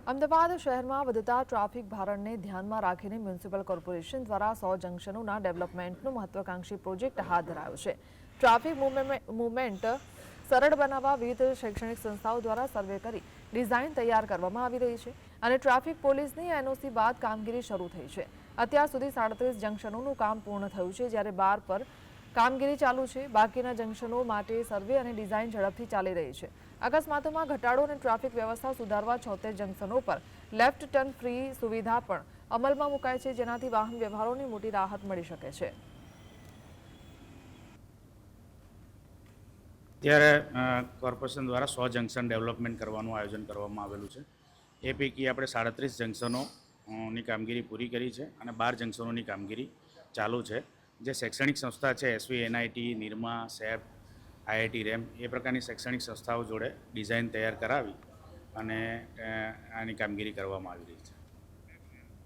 અમદાવાદ શહેરમાં વધતા ટ્રાફિક ભારણને ધ્યાનમાં રાખીને મ્યુનિસિપલ કોર્પોરેશન દ્વારા 100 જંકશનોના ડેવલપમેન્ટનો મહત્વાકાંક્ષી પ્રોજેક્ટ હાથ ધરાયો છે। ટ્રાફિક મૂવમેન્ટ સરળ બનાવવા વિવિધ શૈક્ષણિક સંસ્થાઓ દ્વારા સર્વે કરી ડિઝાઇન તૈયાર કરવામાં આવી રહી છે અને ટ્રાફિક પોલીસની એનઓસી બાદ કામગીરી શરૂ થઈ છે। અત્યાર સુધી 37 જંકશનોનું કામ પૂર્ણ થયું છે, જ્યારે 12 પર કામગીરી ચાલુ છે। બાકીના જંકશનો માટે સર્વે અને ડિઝાઇન ઝડપથી ચાલી રહી છે। અકસ્માતોમાં ઘટાડો અને ટ્રાફિક વ્યવસ્થા સુધારવા 76 જંકશનો પર લેફ્ટ ટર્ન ફ્રી સુવિધા પણ અમલમાં મુકાઈ છે, જેનાથી વાહન વ્યવહારોને મોટી રાહત મળી શકે છે। ત્યારે કોર્પોરેશન દ્વારા 100 જંકશન ડેવલપમેન્ટ કરવાનું આયોજન કરવામાં આવેલું છે। એ પૈકી આપણે 37 જંકશનોની કામગીરી પૂરી કરી છે અને 12 જંકશનોની કામગીરી ચાલુ છે। જે શૈક્ષણિક સંસ્થા છે SV NIT, Nirma, CEPT, IIT RAM એ પ્રકારની શૈક્ષણિક સંસ્થાઓ જોડે ડિઝાઇન તૈયાર કરાવી અને આની કામગીરી કરવામાં આવી રહી છે।